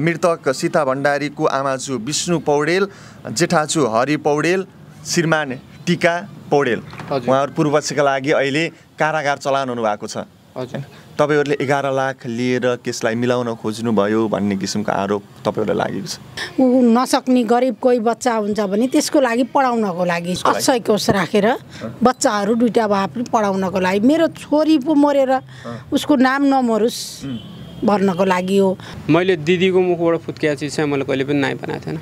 मृतक सीता भण्डारीको आमाजु विष्णु पौडेल, जेठाजु हरि पौडेल, श्रीमान टीका पौडेल उहाँहरू पूर्वपक्षका लागि अहिले कारागार चलान हुनुभएको छ। तपाईहरुले 11 लाख लिएर केसलाई मिलाउन खोज्नुभयो भन्ने किसिमको आरोप तपाईहरुलाई लागेको छ। उ नसक्ने गरिब कोही बच्चा हुन्छ भने त्यसको लागि पढाउनको लागि असहाय कोष राखेर बच्चाहरू दुईटा भए पनि पढाउनको लागि मेरो छोरी पो मरेर उसको नाम नमरोस् भन्नको लागि हो। मैले दिदीको मुखबाट फुत्किया चिज चाहिँ मैले कहिले पनि नाइ बनाएको थिएन।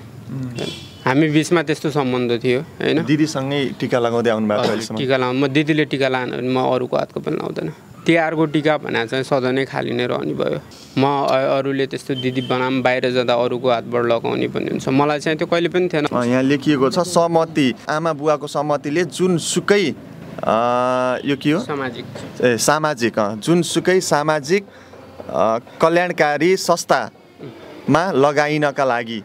हामी बीचमा त्यस्तो सम्बन्ध थियो हैन। दिदीसँगै टीका लगाउँदै आउनु भएको अहिलेसम्म? टीका लगाउँ म दिदीले टीका लान म अरूको हातको पनि लाउँदैन। तिहारको टीका भने चाहिँ सधैँ नै खाली नै रहने भयो। म अरूले त्यस्तो दिदी बनाम बाहिर जाँदा अरूको हातबाट लगाउने भन्ने हुन्छ। मलाई चाहिँ त्यो कहिले पनि थिएन। यहाँ लेखिएको छ सहमति, आमा बुवाको सहमतिले जुनसुकै यो के हो सामाजिक सामाजिक जुनसुकै सामाजिक कल्याणकारी संस्थामा लगाइनका लागि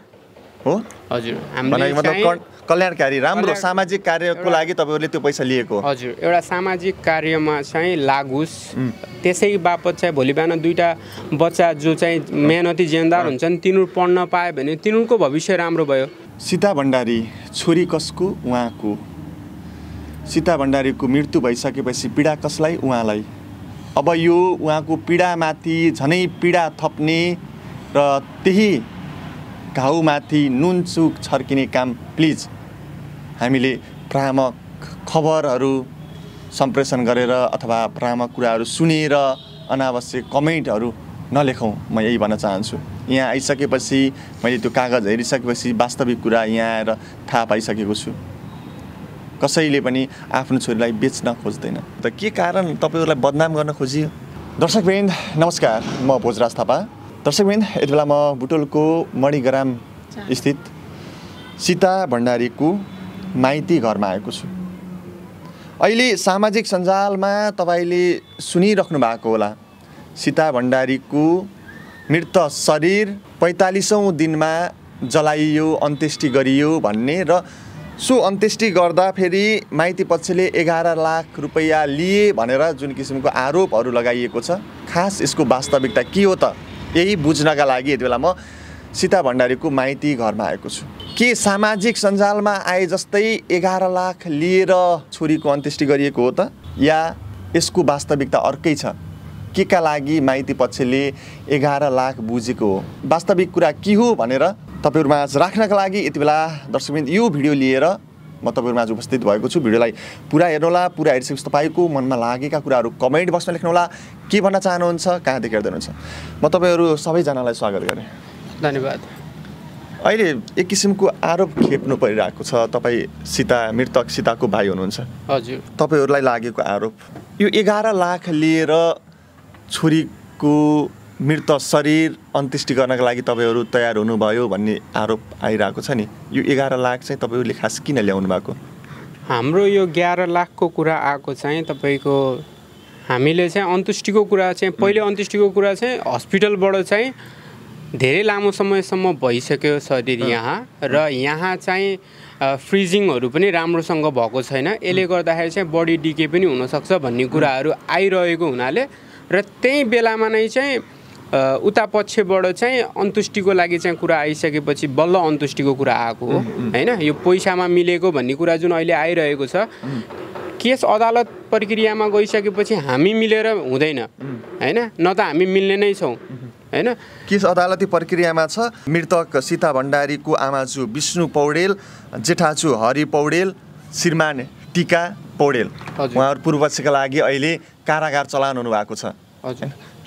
हो। हजुर मतलब कल्याणकारी राम्रो सामाजिक कार्यको लागि तपाईहरुले त्यो पैसा लिएको? हजुर, एउटा सामाजिक कार्यमा चाहिँ लागोस् त्यसै बापत चाहिँ भोलि बिहान दुईटा बच्चा जो चाहिँ मेहनती जेनदार हुन्छन् तिनीहरु पढ्न पाए भने तिनीहरुको भविष्य राम्रो भयो। सीता भण्डारी छोरी कसको? उहाँको। सीता भण्डारीको मृत्यु भइसकेपछि पीडा कसलाई? उहाँलाई। अब यो उहाँको पीडामाथि झनै पीडा थप्ने र त्यही घाउमाथि नुनचुक छर्किने काम प्लिज हामीले भ्रामक खबरहरू सम्प्रेषण गरेर अथवा भ्रामक कुराहरू सुनेर अनावश्यक कमेन्टहरू नलेखौँ। म यही भन्न चाहन्छु। यहाँ आइसकेपछि मैले त्यो कागज हेरिसकेपछि वास्तविक कुरा यहाँ आएर थाहा पाइसकेको छु। कसैले पनि आफ्नो छोरीलाई बेच्न खोज्दैन। त के कारण तपाईहरुलाई बदनाम गर्न खोजियो? दर्शकवृन्द नमस्कार, म भोजराज थापा। दर्शकवृन्द यति बेला म बुटोलको मणिग्राम स्थित सीता भण्डारीको माइती घरमा आएको छु। अहिले सामाजिक सञ्जालमा तपाईले सुनिराख्नु भएको होला सीता भण्डारीको मृत शरीर 45औं दिनमा जलाइयो, अन्त्येष्टि गरियो भन्ने र सो अन्त्येष्टि गर्दा फेरि माइती पक्षले 11 लाख रुपैयाँ लिए भनेर जुन किसिमको आरोपहरू लगाइएको छ। खास यसको वास्तविकता के हो त यही बुझ्नका लागि यति बेला म सीता भण्डारीको माइती घरमा आएको छु। के सामाजिक सञ्जालमा आए जस्तै 11 लाख लिएर छोरीको अन्त्येष्टि गरिएको हो त या यसको वास्तविकता अर्कै छ? के का लागि माइती पक्षले 11 लाख बुझेको हो? वास्तविक कुरा के हो भनेर तपाईहरुमा आज राख्नका लागि यति बेला दर्शकवृन्द यो भिडियो लिएर म तपाईहरुमा आज उपस्थित भएको छु। भिडियोलाई पुरा हेर्नुहोला। पुरा हेरिसकेपछि तपाईको मनमा लागेका कुराहरू कमेन्ट बक्समा लेख्नुहोला। के भन्न चाहनुहुन्छ, कहाँदेखि हेर्दै हुनुहुन्छ? म तपाईहरु सबैजनालाई स्वागत गरे। धन्यवाद। अहिले एक किसिमको आरोप खेप्नु परिरहेको छ। तपाई मृतक सीताको भाइ हुनुहुन्छ। हजुर। तपाईहरुलाई लागेको आरोप यो 11 लाख लिएर छोरीको मृत शरीर अन्त्येष्टि गर्नका लागि तपाईहरु तयार हुनुभयो भन्ने आरोप आइरहेको छ नि। यो 11 लाख चाहिँ तपाईहरुले खास किन ल्याउनु भएको? हाम्रो यो 11 लाखको कुरा आएको चाहिँ तपाईको हामीले चाहिँ अन्त्येष्टिको कुरा चाहिँ पहिले अन्त्येष्टिको कुरा चाहिँ हस्पिटलबाट चाहिँ धेरै लामो समयसम्म भइसक्यो शरीर यहाँ र यहाँ चाहिँ फ्रिजिङहरू पनि राम्रोसँग भएको छैन। यसले गर्दाखेरि चाहिँ बडी डिके पनि हुनसक्छ भन्ने कुराहरू आइरहेको हुनाले र त्यही बेलामा नै चाहिँ उता पक्षबाट चाहिँ अन्त्येष्टिको लागि चाहिँ कुरा आइसकेपछि बल्ल अन्त्येष्टिको कुरा आएको हो हैन। यो पैसामा मिलेको भन्ने कुरा जुन अहिले आइरहेको छ, केस अदालत प्रक्रियामा गइसकेपछि हामी मिलेर हुँदैन हैन, न त हामी मिल्ने नै छौँ हैन। केस अदालती प्रक्रियामा छ। मृतक सीता भण्डारीको आमाजु विष्णु पौडेल, जेठाजु हरि पौडेल, श्रीमान टीका पौडेल उहाँहरू पूर्वपक्षका लागि अहिले कारागार चलान हुनुभएको छ।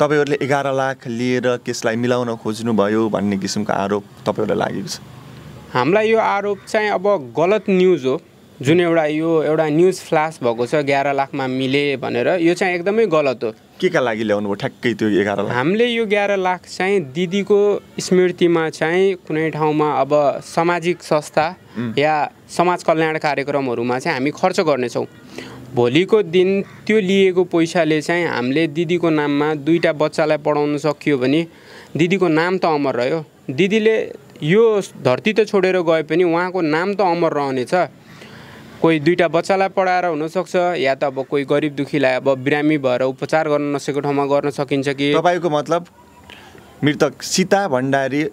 तपाईहरुले 11 लाख लिएर केसलाई मिलाउन खोज्नुभयो भन्ने किसिमको आरोप तपाईहरुलाई लागेको छ। हामीलाई यो आरोप चाहिँ अब गलत न्युज हो। जुन एउटा न्युज फ्ल्यास भएको छ 11 लाखमा मिले भनेर, यो चाहिँ एकदमै गलत हो। के का लागि ल्याउनु भयो ठ्याक्कै त्यो 11 लाख? हामीले यो 11 लाख चाहिँ दिदीको स्मृतिमा चाहिँ कुनै ठाउँमा अब सामाजिक संस्था या समाज कल्याण कार्यक्रमहरुमा चाहिँ हामी खर्च गर्नेछौँ। भोलिको दिन त्यो लिएको पैसाले चाहिँ हामीले दिदीको नाममा दुईटा बच्चालाई पढाउन सकियो भने दिदीको नाम त अमर रह्यो। दिदीले यो धरती त छोडेर गए पनि उहाँको नाम त अमर रहनेछ। कोही दुईटा बच्चालाई पढाएर हुनसक्छ या त अब कोही गरिब दुखीलाई अब बिरामी भएर उपचार गर्न नसकेको ठाउँमा गर्न सकिन्छ कि? तपाईको मतलब मृतक सीता भण्डारी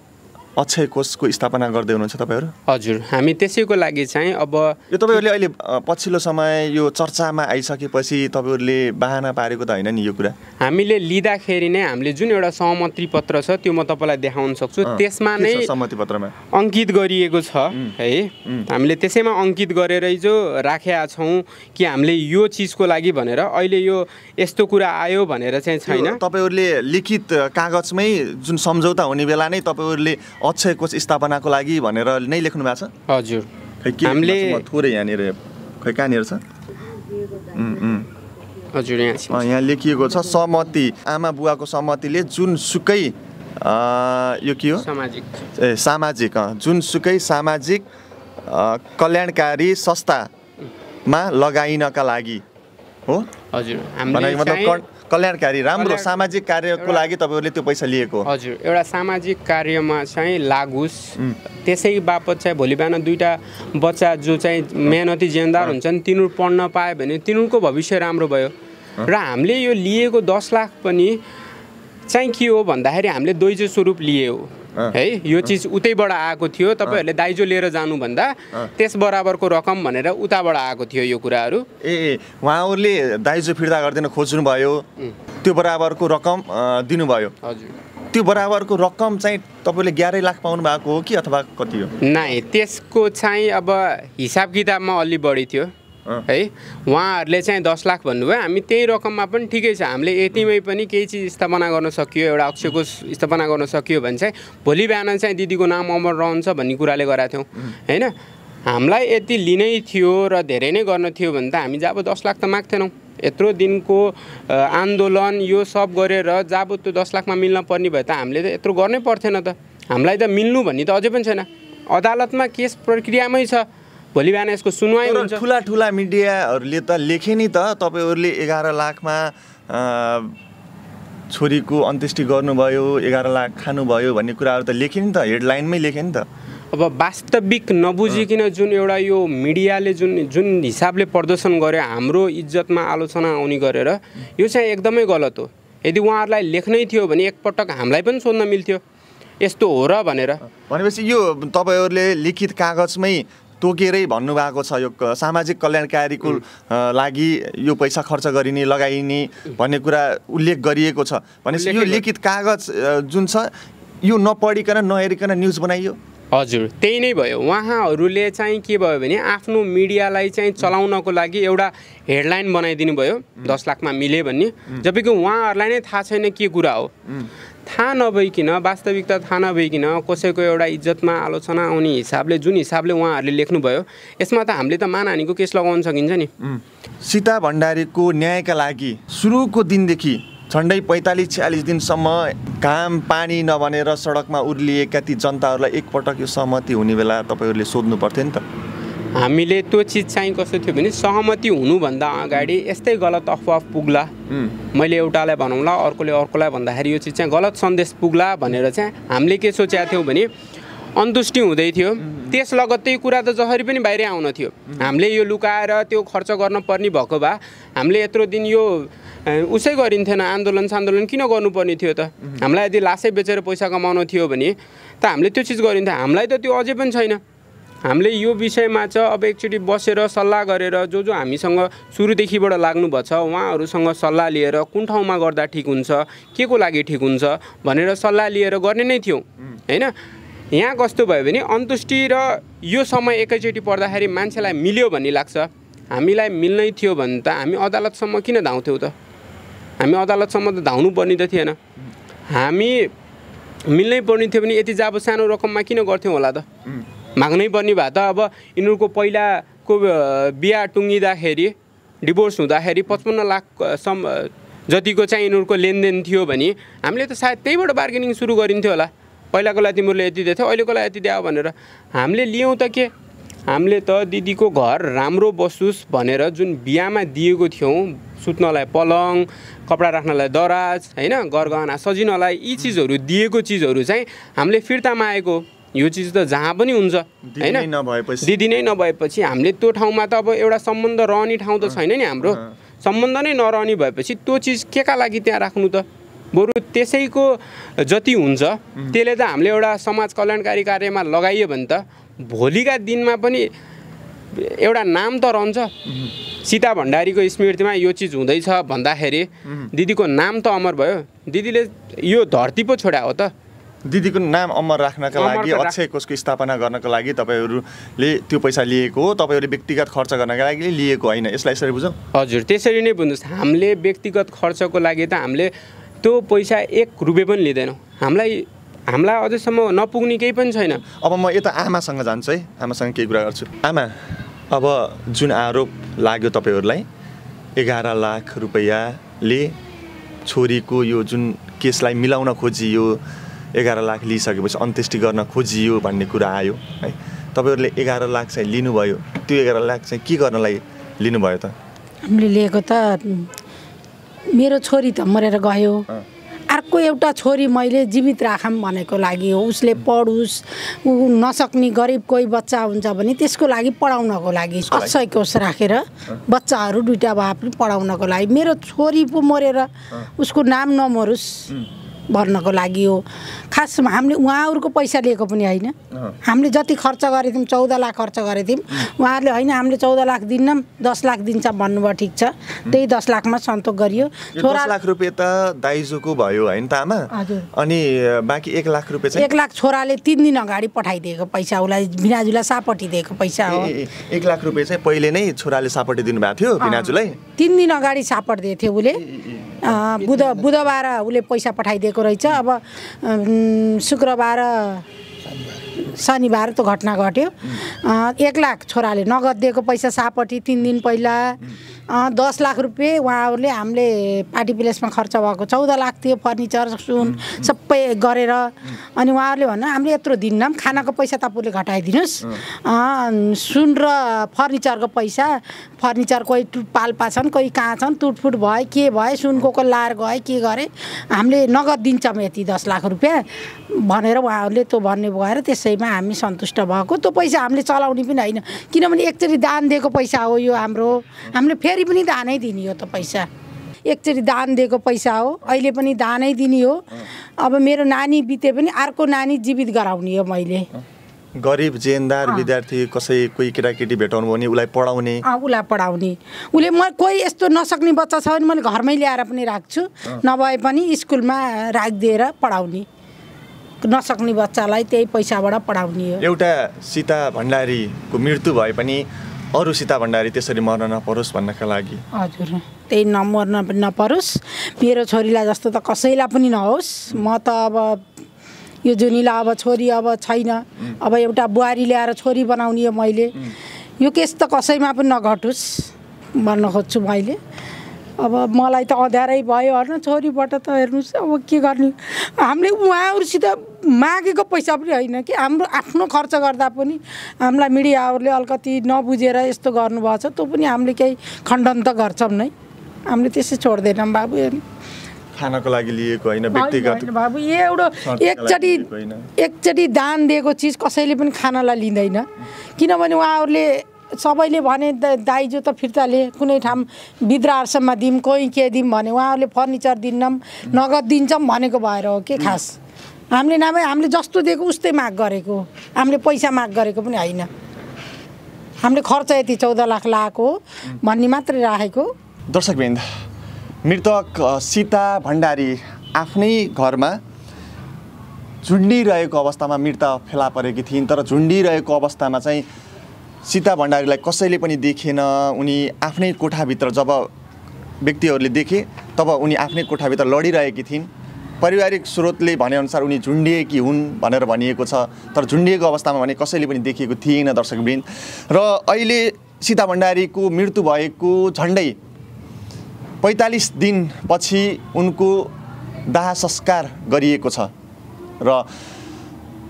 अक्षय कोषको स्थापना गर्दै हुनुहुन्छ तपाईँहरू? हजुर, हामी त्यसैको लागि चाहिँ अब यो तपाईँहरूले अहिले पछिल्लो समय यो चर्चामा आइसकेपछि तपाईँहरूले बहाना पारेको त होइन नि यो कुरा? हामीले लिँदाखेरि नै हामीले जुन एउटा सहमति पत्र छ त्यो म तपाईँलाई देखाउन सक्छु। त्यसमा नै सहमति पत्रमा अङ्कित गरिएको छ है। हामीले त्यसैमा अङ्कित गरेरै जो राखेका छौँ कि हामीले यो चिजको लागि भनेर। अहिले यो यस्तो कुरा आयो भनेर चाहिँ छैन। तपाईँहरूले लिखित कागजमै जुन सम्झौता हुने बेला नै तपाईँहरूले अक्षय कोष स्थापनाको लागि भनेर नै लेख्नु भएको छ? हजुर, हामीले थोरै यहाँनिर खै कहाँनिर छ? हजुर, यहाँ लेखिएको छ सहमति, आमा बुवाको सहमतिले जुनसुकै यो के हो सामाजिक जुनसुकै सामाजिक कल्याणकारी संस्थामा लगाइनका लागि हो। हजुर, मतलब कल्याणकारी राम्रो सामाजिक कार्यको लागि तपाईँहरूले त्यो पैसा लिएको? हजुर, एउटा सामाजिक कार्यमा चाहिँ लागोस् त्यसै बापत चाहिँ भोलि बिहान दुईटा बच्चा जो चाहिँ मेहनती जिम्मेदार हुन्छन् तिनीहरू पढ्न पायो भने तिनीहरूको भविष्य राम्रो भयो। र हामीले यो लिएको 10 लाख पनि चाहिँ के हो भन्दाखेरि हामीले दाइजो स्वरूप लिए हो है। यो चिज उतैबाट आएको थियो, तपाईँहरूले दाइजो लिएर जानुभन्दा त्यस बराबरको रकम भनेर उताबाट आएको थियो यो कुराहरू। उहाँहरूले दाइजो फिर्ता गरिदिन खोज्नुभयो, त्यो बराबरको रकम दिनुभयो। हजुर, त्यो बराबरको रकम चाहिँ तपाईँले 11 लाख पाउनु भएको हो कि अथवा कति हो? नै, त्यसको चाहिँ अब हिसाब किताबमा अलि बढी थियो है। उहाँहरूले चाहिँ 10 लाख भन्नुभयो, हामी त्यही रकममा पनि ठिकै छ। हामीले यतिमै पनि केही चिज स्थापना गर्न सकियो, एउटा अक्षय कोष स्थापना गर्न सकियो भने चाहिँ भोलि बिहान चाहिँ दिदीको नाम अमर रहन्छ भन्ने कुराले गरेका थियौँ होइन। हामीलाई यति लिनै थियो र धेरै नै गर्न थियो भने त हामी जब 10 लाख त माग्थेनौँ। यत्रो दिनको आन्दोलन यो सब गरेर जब त्यो 10 लाखमा मिल्न पर्ने भए त हामीले त यत्रो गर्नै पर्थेन त। हामीलाई त मिल्नु भन्ने त अझै पनि छैन, अदालतमा केस प्रक्रियामै छ। भोलि बिहान यसको सुनवाई हुन्छ। ठुला मिडियाहरूले त लेखे नि त तपाईँहरूले 11 लाखमा छोरीको अन्त्येष्टि गर्नुभयो, 11 लाख खानुभयो भन्ने कुराहरू त लेखे नि त, हेडलाइनमै लेखे नि त। अब वास्तविक नबुझिकन जुन एउटा यो मिडियाले जुन हिसाबले प्रदर्शन गर्यो, हाम्रो इज्जतमा आलोचना आउने गरेर, यो चाहिँ एकदमै गलत हो। यदि उहाँहरूलाई लेख्नै थियो भने एकपटक हामीलाई पनि सोध्न मिल्थ्यो यस्तो हो र भनेर। भनेपछि यो तपाईँहरूले लिखित कागजमै तोकेरै भन्नुभएको छ यो सामाजिक कल्याणकारीको लागि यो पैसा खर्च गरिने लगाइने भन्ने कुरा उल्लेख गरिएको छ। भनेपछि यो लिखित कागज जुन छ यो नपढिकन नहेरिकन न्युज बनाइयो? हजुर, त्यही नै भयो। उहाँहरूले चाहिँ के भयो भने आफ्नो मिडियालाई चाहिँ चलाउनको लागि एउटा हेडलाइन बनाइदिनु भयो 10 लाखमा मिले भन्ने, जबकि उहाँहरूलाई नै थाहा छैन के कुरा हो। थाहा नभइकन, वास्तविकता थाहा नभइकन कसैको एउटा इज्जतमा आलोचना आउने हिसाबले जुन हिसाबले उहाँहरूले लेख्नुभयो, यसमा त हामीले त मानहानिको केस लगाउन सकिन्छ नि। सीता भण्डारीको न्यायका लागि सुरुको दिनदेखि झन्डै 45-46 दिनसम्म घाम पानी नबनेर सडकमा उर्लिएका ती जनताहरूलाई एकपटक यो सहमति हुने बेला तपाईँहरूले सोध्नु पर्थ्यो नि त। हामीले त्यो चिज चाहिँ कस्तो थियो भने सहमति हुनुभन्दा अगाडि यस्तै गलत अफवाह पुग्ला, मैले एउटालाई भनौँला अर्कोले अर्कोलाई भन्दाखेरि यो चिज चाहिँ गलत सन्देश पुग्ला भनेर चाहिँ हामीले के सोचेका थियौँ भने अन्तुष्टि हुँदै थियो, त्यस लगत्तै कुरा त जसरी पनि बाहिर आउन थियो। हामीले यो लुकाएर त्यो खर्च गर्न पर्ने भएको भए हामीले यत्रो दिन यो उसै गरिन्थेन, आन्दोलन किन गर्नुपर्ने थियो त? हामीलाई यदि लासै बेचेर पैसा कमाउनु थियो भने त हामीले त्यो चिज गरिन्थ्यो। हामीलाई त त्यो अझै पनि छैन। हामीले यो विषयमा चाहिँ अब एकचोटि बसेर सल्लाह गरेर जो हामीसँग सुरुदेखिबाट लाग्नु भएको छ उहाँहरूसँग सल्लाह लिएर कुन ठाउँमा गर्दा ठिक हुन्छ, के को लागि ठिक हुन्छ भनेर सल्लाह लिएर गर्ने नै थियौँ हैन। यहाँ कस्तो भयो भने अन्तुष्टि र यो समय एकैचोटि पर्दाखेरि मान्छेलाई मिल्यो भन्ने लाग्छ। हामीलाई मिल्नै थियो भने त हामी अदालतसम्म किन धाउँथ्यौँ त? हामी अदालतसम्म त धाउनु पर्ने त थिएन। हामी मिल्नै पर्ने थियो भने यति जाब सानो रकममा किन गर्थ्यौँ होला त? माग्नै पर्ने भए त अब यिनीहरूको पहिलाको बिहा टुङ्गिँदाखेरि डिभोर्स हुँदाखेरि 55 लाख जतिको चाहिँ यिनीहरूको लेनदेन थियो भने हामीले त सायद त्यहीबाट बार्गेनिङ सुरु गरिन्थ्यो होला। पहिलाकोलाई तिमीहरूले यति दिएको थियो, अहिलेकोलाई यति दियो भनेर हामीले लियौँ त के? हामीले त दिदीको घर राम्रो बसोस् भनेर जुन बिहामा दिएको थियौँ, सुत्नलाई पलङ, कपडा राख्नलाई दराज हैन, गरगहना सजिनलाई यी चिजहरू दिएको चिजहरू चाहिँ हामीले फिर्ता मागेको। यो चिज त जहाँ पनि हुन्छ हैन, दिदी नै नभएपछि हामीले त्यो ठाउँमा त अब एउटा सम्बन्ध रहने ठाउँ त छैन नि हाम्रो। सम्बन्ध नै नरहने भएपछि त्यो चिज केका लागि त्यहाँ राख्नु त? बरु त्यसैको जति हुन्छ त्यसले त हामीले एउटा समाज कल्याणकारी कार्यमा लगाइयो भने त भोलिका दिनमा पनि एउटा नाम त रहन्छ। सीता भण्डारीको स्मृतिमा यो चिज हुँदैछ भन्दाखेरि दिदीको नाम त अमर भयो। दिदीले यो धरती पो छोडा हो त। दिदीको नाम अमर राख्नका लागि अक्षय कोषको स्थापना गर्नको लागि तपाईँहरूले त्यो पैसा लिएको हो, तपाईँहरूले व्यक्तिगत खर्च गर्नका लागि लिएको होइन, यसलाई यसरी बुझौँ? हजुर, त्यसरी नै बुझ्नुहोस्। हामीले व्यक्तिगत खर्चको लागि त हामीले त्यो पैसा 1 रुपियाँ पनि लिँदैनौँ। हामीलाई अझैसम्म नपुग्ने केही पनि छैन। अब म यता आमासँग जान्छु है, आमासँग केही कुरा गर्छु। आमा, अब जुन आरोप लाग्यो तपाईँहरूलाई 11 लाख रुपैयाँले छोरीको यो जुन केसलाई मिलाउन खोजियो, 11 लाख लिइसकेपछि अन्त्येष्टि गर्न खोजियो भन्ने कुरा आयो है। तपाईँहरूले 11 लाख चाहिँ लिनुभयो, त्यो 11 लाख चाहिँ के गर्नलाई लिनुभयो त? हामीले लिएको त मेरो छोरी त मरेर गयो, अर्को एउटा छोरी मैले जीवित राखौँ भनेको लागि हो। उसले पढोस्, ऊ नसक्ने गरिब कोही बच्चा हुन्छ भने त्यसको लागि पढाउनको लागि अक्षय कोष राखेर बच्चाहरू 2टा भए पनि पढाउनको लागि, मेरो छोरी पो मरेर उसको नाम नमरोस् भन्नको लागि हो। खासमा हामीले उहाँहरूको पैसा लिएको पनि होइन। हामीले जति खर्च गरेको थियौँ 14 लाख खर्च गरेको थियौँ, उहाँहरूले होइन हामीले 14 लाख दिन्नौँ 10 लाख दिन्छ भन्नुभयो। ठिक छ, त्यही 10 लाखमा सन्तोक गरियो। 10 लाख रुपियाँ त दाइजोको भयो होइन त आमा? हजुर। अनि बाँकी 1 लाख रुपियाँ चाहिँ 1 लाख छोराले 3 दिन अगाडि पठाइदिएको पैसा, उसलाई भिनाजुलाई सापटिदिएको पैसा हो। 1 लाख रुपियाँ चाहिँ पहिले नै छोराले सापटी दिनुभएको थियो भिनाजुलाई? 3 दिन अगाडि सापटिदिएको थियो उसले। बुधबार उसले पैसा पठाइदिएको रहेछ। अब शुक्रबार शनिबार त घटना घट्यो। 1 लाख छोराले नगद दिएको पैसा सापटी 3 दिन पहिला। 10 लाख रुपियाँ उहाँहरूले हामीले पार्टी प्लेसमा खर्च भएको 14 लाख थियो, फर्निचर सुन सबै गरेर। अनि उहाँहरूले भन्नु हामीले यत्रो दिन्नौँ, खानाको पैसा तपाईँले घटाइदिनुहोस्, सुन र फर्निचरको पैसा, फर्निचर कोही पाल्पा छन् कोही कहाँ छन्, टुटफुट भयो के भयो, सुनको को लाएर गए के गरे, हामीले नगद दिन्छौँ यति 10 लाख रुपियाँ भनेर उहाँहरूले त्यो भन्ने भएर त्यसैमा हामी सन्तुष्ट भएको। त्यो पैसा हामीले चलाउने पनि होइन, किनभने एकचोटि दान दिएको पैसा हो यो हाम्रो, हामीले फेरि पनि दानै दिने हो। त पैसा एकचोटि दान दिएको पैसा हो, अहिले पनि दानै दिने हो। अब मेरो नानी बिते पनि अर्को नानी जीवित गराउने हो। मैले गरिब जेनदार विद्यार्थी कसै कोही केटाकेटी भेटाउनु भने उसलाई पढाउने, उसलाई पढाउने। उसले म कोही यस्तो नसक्ने बच्चा छ भने मैले घरमै ल्याएर पनि राख्छु, नभए पनि स्कुलमा राखिदिएर पढाउने। नसक्ने बच्चालाई त्यही पैसाबाट पढाउने हो। एउटा सीता भण्डारीको मृत्यु भए पनि अरू सीता भण्डारी त्यसरी मर्न नपरोस् भन्नका लागि। हजुर, त्यही नमर्न पनि नपरोस्, मेरो छोरीलाई जस्तो त कसैलाई पनि नहोस्। म त अब यो जुनीलाई अब छोरी अब छैन, अब एउटा बुहारी ल्याएर छोरी बनाउने हो मैले। यो केस त कसैमा पनि नघटोस् भन्न खोज्छु मैले। अब मलाई त अँध्यारै भयो होइन, छोरीबाट त हेर्नुहोस् अब के गर्ने। हामीले उहाँहरूसित मागेको पैसा पनि होइन कि, हाम्रो आफ्नो खर्च गर्दा पनि हामीलाई मिडियाहरूले अलिकति नबुझेर यस्तो गर्नुभएको छ, त्यो पनि हामीले केही खण्डन त गर्छौँ नै, हामीले त्यसै छोड्दैनौँ बाबु। खानको लागि लिएको होइन, व्यक्तिगत बाबु। यो एउटा एकचोटि दान दिएको चिज कसैले पनि खानलाई लिँदैन, किनभने उहाँहरूले सबैले भने दाइजो त फिर्ताले कुनै ठाउँ वृद्धाश्रममा दिउँ कोही के दिउँ भने, उहाँहरूले फर्निचर दिन्नौँ नगद दिन्छौँ भनेको भएर हो कि खास। हामीले नभए हामीले जस्तो दिएको उस्तै माग गरेको, हामीले पैसा माग गरेको पनि होइन। हामीले खर्च यति 14 लाख लागेको भन्ने मात्रै राखेको। दर्शकवृन्द, मृतक सीता भण्डारी आफ्नै घरमा झुन्डिरहेको अवस्थामा मृत्यु फेला परेकी थिइन्, तर झुन्डिरहेको अवस्थामा चाहिँ सीता भण्डारीलाई कसैले पनि देखेन। उनी आफ्नै कोठाभित्र जब व्यक्तिहरूले देखे तब उनी आफ्नै कोठाभित्र लडिरहेकी थिइन्। पारिवारिक स्रोतले भनेअनुसार उनी झुन्डिएकी हुन् भनेर भनिएको छ, तर झुन्डिएको अवस्थामा भने कसैले पनि देखेको थिएन दर्शकवृन्द। र अहिले सीता भण्डारीको मृत्यु भएको झन्डै 45 दिनपछि उनको दाह संस्कार गरिएको छ र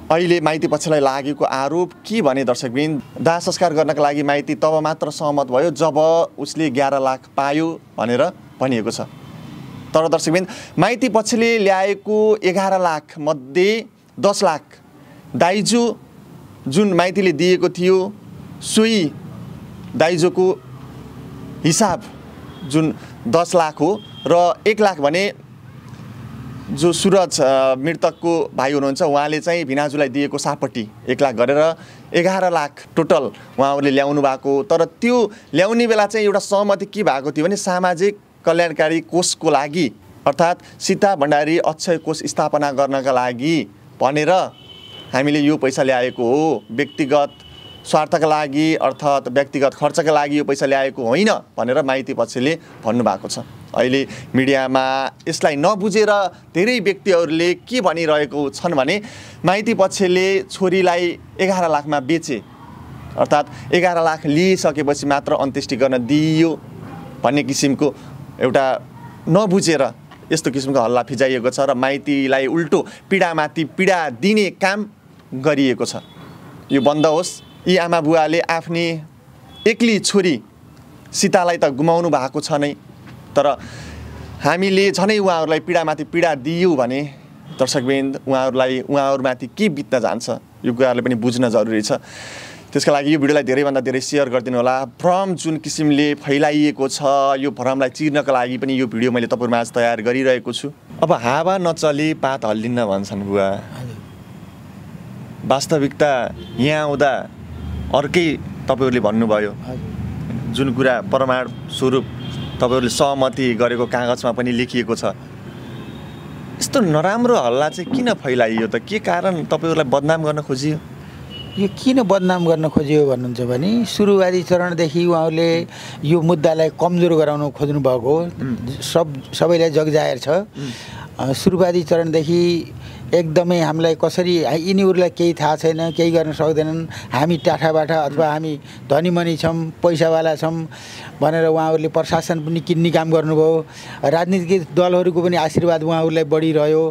अहिले माइती पक्षलाई लागेको आरोप के भने दर्शकवृन्द, दाह संस्कार गर्नका लागि माइती तब मात्र सहमत भयो जब उसले 11 लाख पायो भनेर भनिएको छ। तर दर्शकवृन्द, माइती पक्षले ल्याएको 11 लाख मध्ये 10 लाख दाइजो जुन माइतीले दिएको थियो सोही दाइजोको हिसाब जुन 10 लाख हो र 1 लाख भने जो सुरज मृतकको भाइ हुनुहुन्छ उहाँले चाहिँ भिनाजुलाई दिएको सापट्टि 1 लाख गरेर 11 लाख टोटल उहाँहरूले ल्याउनु भएको। तर त्यो ल्याउने बेला चाहिँ एउटा सहमति के भएको थियो भने सामाजिक कल्याणकारी कोषको लागि अर्थात् सीता भण्डारी अक्षय कोष स्थापना गर्नका लागि भनेर हामीले यो पैसा ल्याएको हो, व्यक्तिगत स्वार्थका लागि अर्थात् व्यक्तिगत खर्चका लागि यो पैसा ल्याएको होइन भनेर माइती पक्षले भन्नुभएको छ। अहिले मिडियामा यसलाई नबुझेर धेरै व्यक्तिहरूले के भनिरहेको छन् भने माइती पक्षले छोरीलाई 11 लाखमा बेचे अर्थात् 11 लाख लिइसकेपछि मात्र अन्त्येष्टि गर्न दिइयो भन्ने किसिमको एउटा नबुझेर यस्तो किसिमको हल्ला फिजाइएको छ र माइतीलाई उल्टो पीडामाथि पीडा दिने काम गरिएको छ। यो बन्द होस्। यी आमा बुवाले आफ्नी एक्ली छोरी सीतालाई त गुमाउनु भएको छ नै, तर हामीले झनै उहाँहरूलाई पीडामाथि पीडा दियौँ भने दर्शकवृन्द उहाँहरूमाथि के बित्न जान्छ यो कुराहरूले पनि बुझ्न जरुरी छ। त्यसका लागि यो भिडियोलाई धेरैभन्दा धेरै सेयर गरिदिनु होला। भ्रम जुन किसिमले फैलाइएको छ यो भ्रमलाई चिर्नका लागि पनि यो भिडियो मैले तपाईहरुमाझ तयार गरिरहेको छु। अब हावा नचली पात हल्लिन्न भन्छन् बुवा। वास्तविकता यहाँ आउँदा अर्कै तपाईहरुले भन्नुभयो। जुन कुरा प्रमाण स्वरूप तपाईहरुले सहमति गरेको कागजमा पनि लेखिएको छ। यस्तो नराम्रो हल्ला चाहिँ किन फैलाइयो त? के कारण तपाईहरुलाई बदनाम गर्न खोजियो? यो किन बदनाम गर्न खोजियो भन्नुहुन्छ भने सुरुवाती चरणदेखि उहाँहरूले यो मुद्दालाई कमजोर गराउन खोज्नु भएको सबैलाई जगजाहेर छ। सुरुवाती चरणदेखि एकदमै हामीलाई कसरी यिनीहरूलाई केही थाहा छैन, केही गर्न सक्दैनन्, हामी टाठाबाठा अथवा हामी धनीमनी छौँ, पैसावाला छौँ भनेर उहाँहरूले प्रशासन पनि किन्ने काम गर्नुभयो। राजनीतिक दलहरूको पनि आशीर्वाद उहाँहरूलाई बढिरह्यो।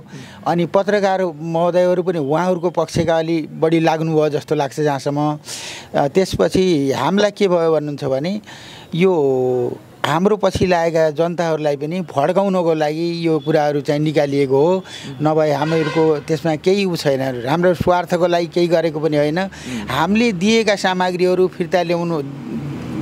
अनि पत्रकार महोदयहरू पनि उहाँहरूको पक्षका अलि बढी लाग्नुभयो जस्तो लाग्छ जहाँसम्म। त्यसपछि हामीलाई के भयो भन्नुहुन्छ भने यो हाम्रो पछि लागेका जनताहरूलाई पनि भड्काउनको लागि यो कुराहरू चाहिँ निकालिएको हो। नभए हामीहरूको त्यसमा केही छैन, हाम्रो स्वार्थको लागि केही गरेको पनि होइन। हामीले दिएका सामग्रीहरू फिर्ता ल्याउनु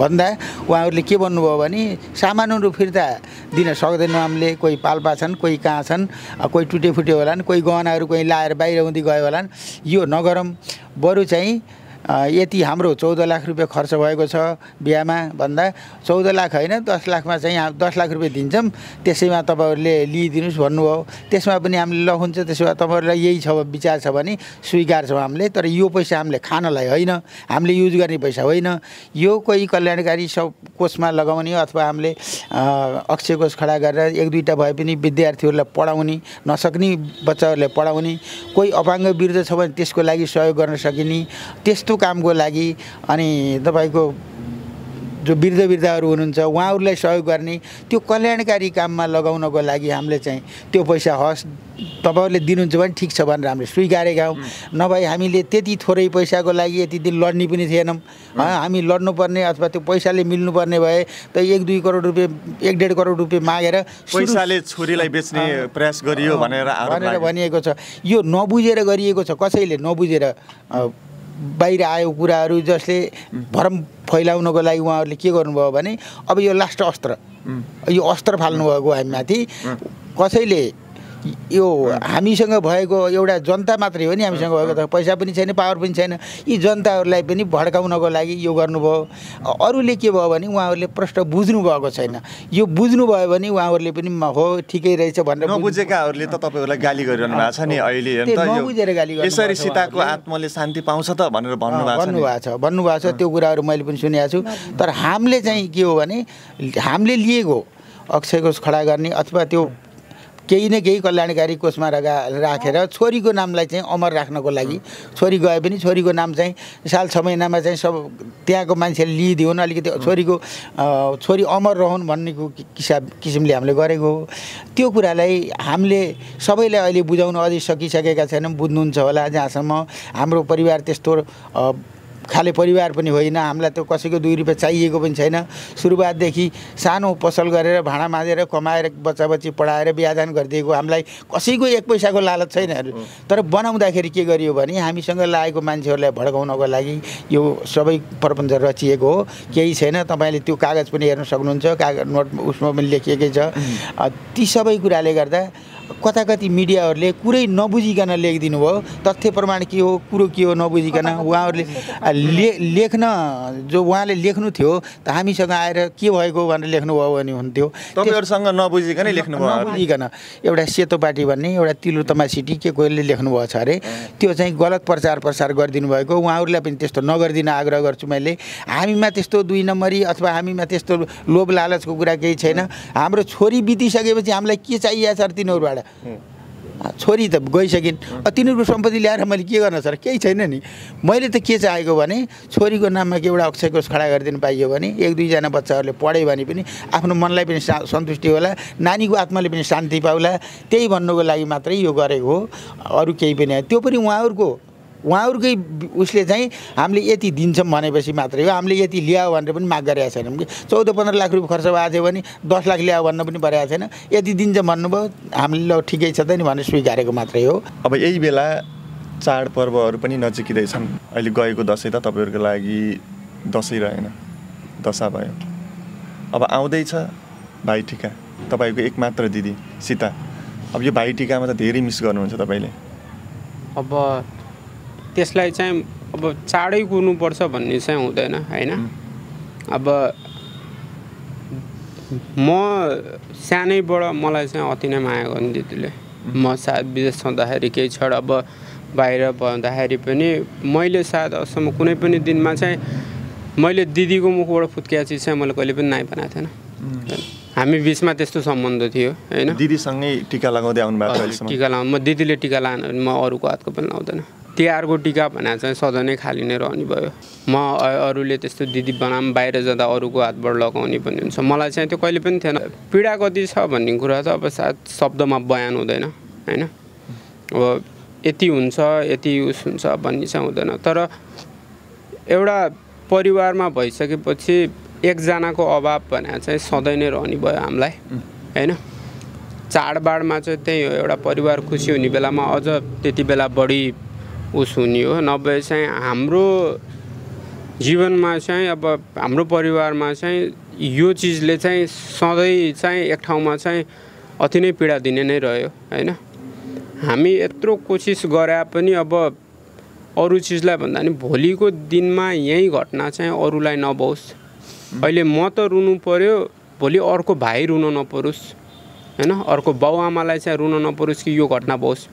भन्दा उहाँहरूले के भन्नुभयो भने सामानहरू फिर्ता दिन सक्दैनौँ हामीले। कोही पाल्पा छन्, कोही कहाँ छन्, कोही टुटे फुटे होलान्, कोही गहनाहरू कोही लाएर बाहिर हुँदै गयो होलान्। यो नगरौँ, बरु चाहिँ यति हाम्रो 14 लाख रुपियाँ खर्च भएको छ बिहामा भन्दा 14 लाख होइन 10 लाखमा चाहिँ 10 लाख रुपियाँ दिन्छौँ, त्यसैमा तपाईँहरूले लिइदिनुहोस् भन्नुभयो। त्यसमा पनि हामीले ल हुन्छ त्यसो भए तपाईँहरूलाई यही छ विचार छ भने स्वीकार्छौँ हामीले। तर यो पैसा हामीले खानलाई होइन, हामीले युज गर्ने पैसा होइन। यो कोही कल्याणकारी कोषमा लगाउने अथवा हामीले अक्षय कोष खडा गरेर 1-2टा भए पनि विद्यार्थीहरूलाई पढाउने, नसक्ने बच्चाहरूलाई पढाउने, कोही अपाङ्ग वृद्ध छ भने त्यसको लागि सहयोग गर्न सकिने त्यस्तो कामको लागि अनि तपाईको जो वृद्धहरू हुनुहुन्छ उहाँहरूलाई सहयोग गर्ने त्यो कल्याणकारी काममा लगाउनको लागि हामीले चाहिँ त्यो पैसा हस् तपाईहरुले दिनुहुन्छ भने ठीक छ भनेर हामीले स्वीकारेका हौं। नभए हामीले त्यति थोरै पैसाको लागि यति दिन लड्ने पनि थिएनौं। हामी लड्नुपर्ने अथवा त्यो पैसाले मिल्नुपर्ने भए त 1-2 करोड रुपैयाँ 1.5 करोड रुपैयाँ मागेर पैसाले छोरीलाई बेच्ने प्रयास गरियो भनेर भनिएको छ। यो नबुझेर गरिएको छ, कसैले नबुझेर बाहिर आयो कुराहरू जसले भरम फैलाउनको लागि उहाँहरूले के गर्नुभयो भने अब यो लास्ट अस्त्र, यो अस्त्र फाल्नु भएको हामीमाथि। कसैले यो हामीसँग भएको एउटा जनता मात्रै हो नि, हामीसँग भएको त पैसा पनि छैन, पावर पनि छैन, यी जनताहरूलाई पनि भड्काउनको लागि यो गर्नुभयो। अरूले के भयो भने उहाँहरूले प्रश्न बुझ्नु भएको छैन। यो बुझ्नु भयो भने उहाँहरूले पनि हो ठिकै रहेछ भनेर नबुझेकाहरूले त तपाईहरुलाई गाली गरिरहनु भएको छ नि अहिले हेर्नु त। नबुझेर गाली गर्नु यसरी सीताको आत्माले शान्ति पाउँछ त भनेर भन्नुभएको छ। त्यो कुराहरू मैले पनि सुनेको छु। तर हामीले चाहिँ के हो भने हामीले लिएको अक्षय कोष खडा गर्ने अथवा त्यो केही न केही कल्याणकारी कोषमा राखेर छोरीको नामलाई चाहिँ अमर राख्नको लागि, छोरी गए पनि छोरीको नाम चाहिँ साल 6 महिनामा चाहिँ सब त्यहाँको मान्छेले लिइदिउन्, अलिकति छोरी अमर रहन् भन्ने किसिमले हामीले गरेको हो। त्यो कुरालाई हामीले सबैलाई अहिले बुझाउन अझै सकिसकेका छैनौँ। बुझ्नुहुन्छ होला जहाँसम्म हाम्रो परिवार त्यस्तो खाले परिवार पनि होइन, हामीलाई त कसैको 2 रुपैयाँ चाहिएको पनि छैन। सुरुवातदेखि सानो पसल गरेर भाँडा माझेर कमाएर बच्चा-बच्ची पढाएर बिहादान गरिदिएको, हामीलाई कसैको 1 पैसाको लालच छैन। तर बनाउँदाखेरि के गरियो भने हामीसँग लागेको मान्छेहरूलाई भड्काउनको लागि यो सबै प्रपञ्च रचिएको हो। केही छैन, तपाईँले त्यो कागज पनि हेर्न सक्नुहुन्छ, कागज नोट उसमा पनि लेखिएकै छ। ती सबै कुराले गर्दा कता मिडियाहरूले कुरै नबुझिकन लेखिदिनु भयो। तथ्य प्रमाण के हो, कुरो के हो नबुझिकन उहाँहरूले लेख्न जो उहाँले लेख्नु थियो त हामीसँग आएर के भएको भनेर लेख्नुभयो भने हुन्थ्यो। तपाईँहरूसँग नबुझिकनै लेख्नुभयो। नबुझिकन एउटा सेतो पार्टी भन्ने एउटा तिलोतमा सिटी के कोहीले लेख्नुभएको छ अरे, त्यो चाहिँ गलत प्रचार गरिदिनु भएको। उहाँहरूलाई पनि त्यस्तो नगरिदिन आग्रह गर्छु मैले। हामीमा त्यस्तो 2 नम्बरी अथवा हामीमा त्यस्तो लोभ लालचको कुरा केही छैन। हाम्रो छोरी बितिसकेपछि हामीलाई के चाहिएको छ तिनीहरूबाट? छोरी त गइसकिन्, तिनीहरूको सम्पत्ति ल्याएर मैले के गर्न सर? केही छैन नि। मैले त के चाहेको भने छोरीको नाममा के एउटा अक्षय कोष खडा गरिदिनु पाइयो भने 1-2 जना बच्चाहरूले पढ्यो भने पनि आफ्नो मनलाई पनि सन्तुष्टि होला, नानीको आत्माले पनि शान्ति पाउला। त्यही भन्नुको लागि मात्रै यो गरेको हो, अरू केही पनि होइन। त्यो पनि उहाँहरूकै उसले चाहिँ हामीले यति दिन्छौँ भनेपछि मात्रै हो। हामीले यति ल्याऊ भनेर पनि माग गरेका छैनौँ कि 14-15 लाख रुपियाँ खर्च भएको थियो भने 10 लाख ल्याऊ भन्न पनि परेको छैन। यति दिन्छौँ भन्नुभयो, हामीले ल ठिकै छ त नि भनेर स्वीकारेको मात्रै हो। अब यही बेला चाडपर्वहरू पनि नजिकिँदैछन्। अहिले गएको दसैँ त तपाईँहरूको लागि दसैँ रहेन, दशा भयो। अब आउँदैछ भाइटिका, तपाईँको एकमात्र दिदी सीता। अब यो भाइटिकामा त धेरै मिस गर्नुहुन्छ तपाईँले। अब त्यसलाई चाहिँ अब चाँडै कुर्नुपर्छ भन्ने चाहिँ हुँदैन हैन। अब म सानैबाट मलाई चाहिँ अति नै माया गर्ने दिदीले। म सायद विदेश छँदाखेरि केही क्षण अब बाहिर भन्दाखेरि पनि मैले सायद असम्म कुनै पनि दिनमा चाहिँ मैले दिदीको मुखबाट फुत्किया चिज चाहिँ मैले कहिले पनि नाइ बनाएको थिएन। हामी बिचमा त्यस्तो सम्बन्ध थियो हैन। दिदीसँगै टिका लगाउँदै आउनु भएको अहिलेसम्म? टिका लगाउनु, म दिदीले टिका लान म अरूको हातको पनि लाउँदैन। तिहारको टिका भने चाहिँ सधैँ नै खाली नै रहने भयो। म अरूले त्यस्तो दिदी बनाम बाहिर जाँदा अरूको हातबाट लगाउने भन्ने हुन्छ, मलाई चाहिँ त्यो कहिले पनि थिएन। पीडा कति छ भन्ने कुरा त अब सायद शब्दमा बयान हुँदैन हैन। अब यति हुन्छ यति उस हुन्छ भन्ने चाहिँ हुँदैन। तर एउटा परिवारमा भइसकेपछि एकजनाको अभाव भने चाहिँ सधैँ नै रहने भयो हामीलाई हैन। चाडबाडमा चाहिँ त्यही हो, एउटा परिवार खुसी हुने बेलामा अझ त्यति बेला बढी उस हुने हो। नभए चाहिँ हाम्रो जीवनमा चाहिँ अब हाम्रो परिवारमा चाहिँ यो चिजले चाहिँ सधैँ चाहिँ एक ठाउँमा चाहिँ अति नै पीडा दिने नै रह्यो हैन। हामी यत्रो कोसिस गरे पनि अब अरू चिजलाई भन्दा नि भोलिको दिनमा यही घटना चाहिँ अरूलाई नबोस्। अहिले म त रुनु पर्यो, भोलि अर्को भाइ रुन नपरोस् हैन, अर्को बाउआमालाई चाहिँ रुन नपरोस् कि यो घटना बोस्।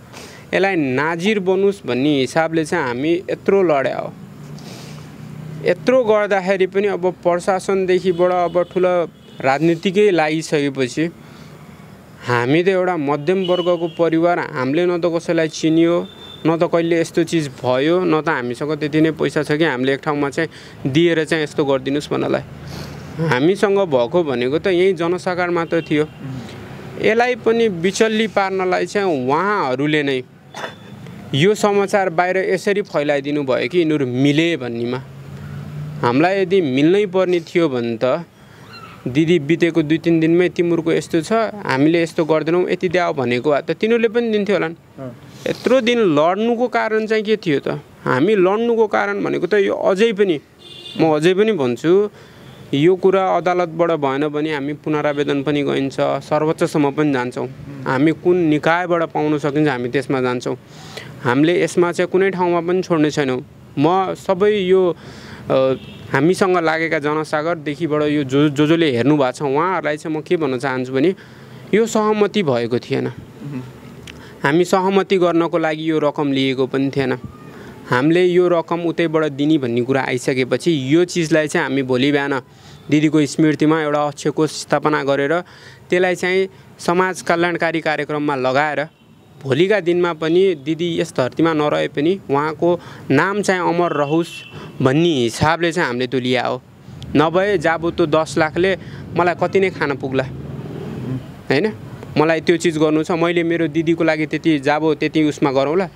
यसलाई नाजिर बनोस् भन्ने हिसाबले चाहिँ हामी यत्रो लड्या हो। यत्रो गर्दाखेरि पनि अब प्रशासनदेखिबाट अब ठुलो राजनीतिकै लागिसकेपछि हामी त एउटा मध्यम वर्गको परिवार, हामीले न त कसैलाई चिनियो न त कहिले यस्तो चिज भयो, न त हामीसँग त्यति नै पैसा छ कि हामीले एक ठाउँमा चाहिँ दिएर चाहिँ यस्तो गरिदिनुहोस् भन्नलाई। हामीसँग भएको भनेको त यही जनसाकार मात्र थियो। यसलाई पनि विचल्ली पार्नलाई चाहिँ उहाँहरूले नै यो समाचार बाहिर यसरी फैलाइदिनु भयो कि यिनीहरू मिले भन्नेमा। हामीलाई यदि मिल्नै पर्ने थियो भने त दिदी बितेको 2-3 दिनमै तिमीहरूको यस्तो छ, हामीले यस्तो गर्दैनौँ, यति द्याऊ भनेको भए त तिनीहरूले पनि दिन्थ्यो होला नि। यत्रो दिन लड्नुको कारण चाहिँ के थियो त? हामी लड्नुको कारण भनेको त यो अझै पनि म अझै पनि भन्छु, यो कुरा अदालतबाट भएन भने हामी पुनरावेदन पनि गइन्छ, सर्वोच्चसम्म पनि जान्छौँ। हामी कुन निकायबाट पाउन सकिन्छ हामी त्यसमा जान्छौँ। हामीले यसमा चाहिँ कुनै ठाउँमा पनि छोड्ने छैनौँ। म सबै यो हामीसँग लागेका जनसागरदेखिबाट यो जसले हेर्नु भएको छ उहाँहरूलाई चाहिँ म के भन्न चाहन्छु भने यो सहमति भएको थिएन। हामी सहमति गर्नको लागि यो रकम लिएको पनि थिएन। हामीले यो रकम उतैबाट दिने भन्ने कुरा आइसकेपछि यो चिजलाई चाहिँ हामी भोलि बिहान दिदीको स्मृतिमा एउटा अक्षय कोष स्थापना गरेर त्यसलाई चाहिँ समाज कल्याणकारी कार्यक्रममा लगाएर भोलिका दिनमा पनि दिदी यस धरतीमा नरहे पनि उहाँको नाम चाहिँ अमर रहोस् भन्ने हिसाबले चाहिँ हामीले त्यो लिया हो। नभए जाबो त्यो 10 लाखले मलाई कति नै खान पुग्ला हैन। मलाई त्यो चिज गर्नु छ, मैले मेरो दिदीको लागि त्यति जाबो त्यति उसमा गरौँला,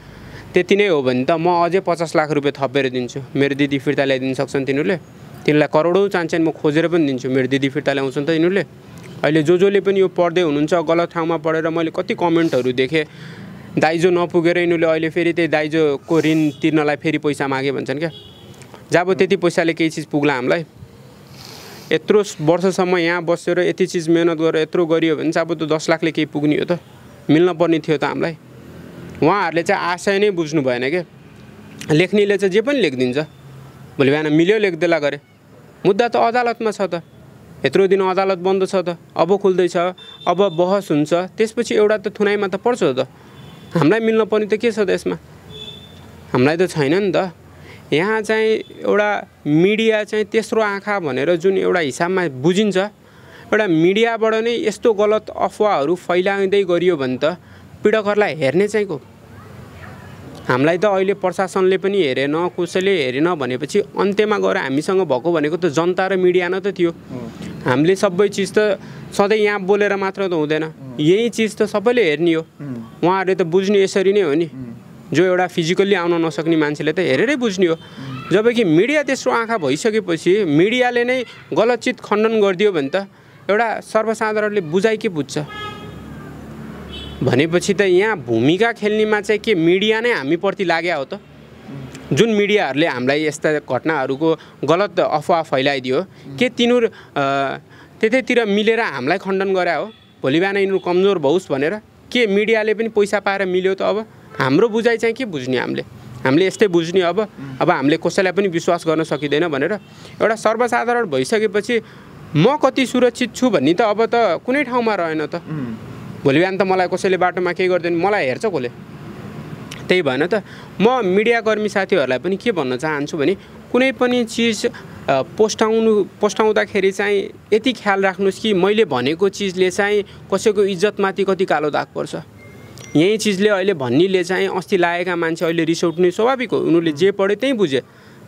त्यति नै हो भने त म अझै 50 लाख रुपियाँ थपेर दिन्छु। मेरो दिदी फिर्ता ल्याइदिन सक्छन् तिनीहरूले, तिनीलाई करोडौँ चाहन्छन् म खोजेर पनि दिन्छु। मेरो दिदी फिर्ता ल्याउँछन् त यिनीहरूले। अहिले जसले पनि यो पढ्दै हुनुहुन्छ गलत ठाउँमा पढेर मैले कति कमेन्टहरू देखेँ, दाइजो नपुगेर यिनीहरूले अहिले फेरि त्यही दाइजोको ऋण तिर्नलाई फेरि पैसा मागे भन्छन् क्या। जब त्यति पैसाले केही चिज पुग्ला हामीलाई? यत्रो वर्षसम्म यहाँ बसेर यति चिज मेहनत गरेर यत्रो गरियो भने अब त 10 लाखले केही पुग्ने हो त मिल्न पर्ने थियो त हामीलाई। उहाँहरूले चाहिँ आशय नै बुझ्नु भएन क्या। लेख्नेले चाहिँ जे पनि लेखिदिन्छ, भोलि बिहान मिल्यो लेख्देला गरे। मुद्दा त अदालतमा छ त, यत्रो दिन अदालत बन्द छ त, अब खुल्दैछ, अब बहस हुन्छ, त्यसपछि एउटा त थुनाइमा त पर्छ त। हामीलाई मिल्न पर्ने त के छ त यसमा? हामीलाई त छैन नि त। यहाँ चाहिँ एउटा मिडिया चाहिँ तेस्रो आँखा भनेर जुन एउटा हिसाबमा बुझिन्छ, एउटा मिडियाबाट नै यस्तो गलत अफवाहहरू फैलाउँदै गरियो भने त पीडकहरूलाई हेर्ने चाहिँ को? हामीलाई त अहिले प्रशासनले पनि हेरेन, कसैले हेरेन भनेपछि अन्त्यमा गएर हामीसँग भएको भनेको त जनता र मिडिया न त थियो। हामीले सबै चिज त सधैँ यहाँ बोलेर मात्र त हुँदैन, यही चिज त सबैले हेर्ने हो। उहाँहरूले त बुझ्ने यसरी नै हो नि। जो एउटा फिजिकल्ली आउन नसक्ने मान्छेले त हेरेरै बुझ्ने हो। जबकि मिडिया तेस्रो आँखा भइसकेपछि मिडियाले नै गलत चिज खण्डन गरिदियो भने त एउटा सर्वसाधारणले बुझाइ के बुझ्छ भनेपछि त यहाँ भूमिका खेल्नेमा चाहिँ के मिडिया नै हामीप्रति लाग्या हो त? जुन मिडियाहरूले हामीलाई यस्ता घटनाहरूको गलत अफवाह फैलाइदियो, के तिनीहरू त्यतैतिर मिलेर हामीलाई खण्डन गरे हो? भोलि बिहान यिनीहरू कमजोर भओस् भनेर के मिडियाले पनि पैसा पाएर मिल्यो त? अब हाम्रो बुझाइ चाहिँ के बुझ्ने? हामीले यस्तै बुझ्ने अब हामीले कसैलाई पनि विश्वास गर्न सकिँदैन भनेर एउटा सर्वसाधारण भइसकेपछि म कति सुरक्षित छु भन्ने त अब त कुनै ठाउँमा रहेन त। भोलि बिहान त मलाई कसैले बाटोमा केही गर्दैन, मलाई हेर्छ कसले? त्यही भएन त। म मिडियाकर्मी साथीहरूलाई पनि के भन्न चाहन्छु भने कुनै पनि चिज पोस्टाउँदाखेरि चाहिँ यति ख्याल राख्नुहोस् कि मैले भनेको चिजले चाहिँ कसैको इज्जतमाथि कति कालो दाग पर्छ। यही चिजले अहिले भन्नेले चाहिँ अस्ति लागेका मान्छे अहिले रिस उठ्ने स्वाभाविक हो, उनीहरूले जे पढे त्यही बुझे।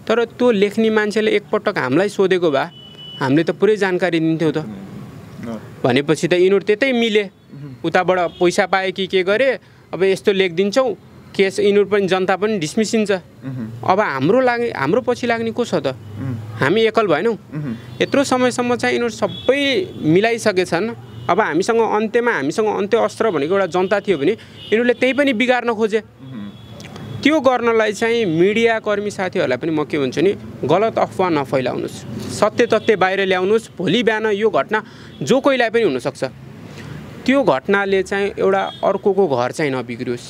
तर त्यो लेख्ने मान्छेले एकपटक हामीलाई सोधेको भए हामीले त पुरै जानकारी दिन्थ्यौँ त। भनेपछि त यिनीहरू त्यतै मिले, उताबाट पैसा पाए कि के गरे, अब यस्तो लेखिदिन्छौँ, केस यिनीहरू पनि जनता पनि डिसमिसिन्छ। अब हाम्रो पछि लाग्ने को छ त? हामी एकल भएनौँ। यत्रो समयसम्म चाहिँ यिनीहरू सबै मिलाइसकेछन्। अब अन्त्यमा हामीसँग अन्त्य अस्त्र भनेको एउटा जनता थियो भने यिनीहरूले त्यही पनि बिगार्न खोजे। त्यो गर्नलाई चाहिँ मिडियाकर्मी साथीहरूलाई पनि म के भन्छु नि, गलत अफवाह नफैलाउनुहोस्, सत्य तथ्य बाहिर ल्याउनुहोस्। भोलि बिहान यो घटना जो कोहीलाई पनि हुनसक्छ, त्यो घटनाले चाहिँ एउटा अर्कोको घर चाहिँ नबिग्रियोस्।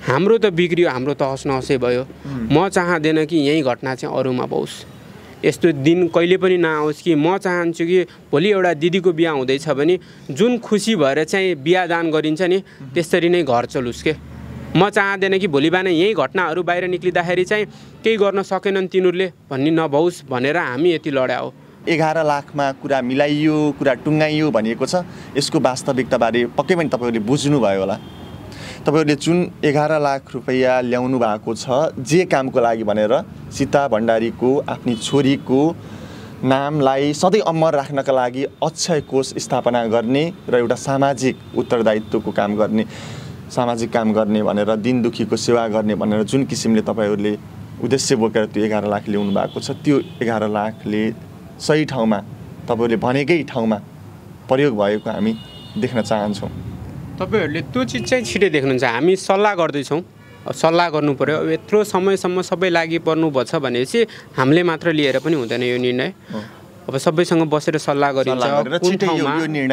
हाम्रो त बिग्रियो, हाम्रो त हस नहसै भयो। म चाहँदैन कि यही घटना चाहिँ अरूमा होस्, यस्तो दिन कहिले पनि नआओस्। कि म चाहन्छु कि भोलि एउटा दिदीको बिहा हुँदैछ भने जुन खुसी भएर चाहिँ बिहा दान गरिन्छ नि, त्यसरी नै घर चलोस् के। म चाहँदैन कि भोलि बिहान यही घटनाहरू बाहिर निक्लिँदाखेरि चाहिँ केही गर्न सकेनन् तिनीहरूले भन्ने नभओस् भनेर हामी यति लड्या हो। 11 लाखमा कुरा मिलाइयो, कुरा टुङ्गाइयो भनिएको छ। यसको वास्तविकताबारे पक्कै पनि तपाईँहरूले बुझ्नुभयो होला। तपाईँहरूले जुन 11 लाख रुपैयाँ ल्याउनु भएको छ जे कामको लागि भनेर सीता भण्डारीको आफ्नी छोरीको नामलाई सधैँ अमर राख्नका लागि अक्षय कोष स्थापना गर्ने र एउटा सामाजिक उत्तरदायित्वको काम गर्ने, सामाजिक काम गर्ने भनेर, दिन दुखीको सेवा गर्ने भनेर जुन किसिमले तपाईँहरूले उद्देश्य बोकेर त्यो 11 लाख ल्याउनु भएको छ, त्यो 11 लाखले सही ठाउँमा तपाईँहरूले भनेकै ठाउँमा प्रयोग भएको हामी देख्न चाहन्छौँ। तपाईँहरूले त्यो चिज चाहिँ छिटै देख्नुहुन्छ। हामी सल्लाह गर्दैछौँ, सल्लाह गर्नु पऱ्यो। अब यत्रो समयसम्म सबै लागि पर्नुभएको छ भनेपछि हामीले मात्र लिएर पनि हुँदैन यो निर्णय। अब सबैसँग बसेर सल्लाह गरिन्छ, कुन ठाउँमा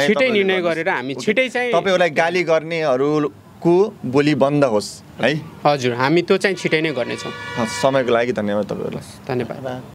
छिटै निर्णय गरेर हामी छिटै चाहिँ तपाईँहरूलाई गाली गर्नेहरूको बोली बन्द होस् है। हजुर, हामी त्यो चाहिँ छिटै नै गर्नेछौँ। समयको लागि धन्यवाद तपाईँहरूलाई। धन्यवाद।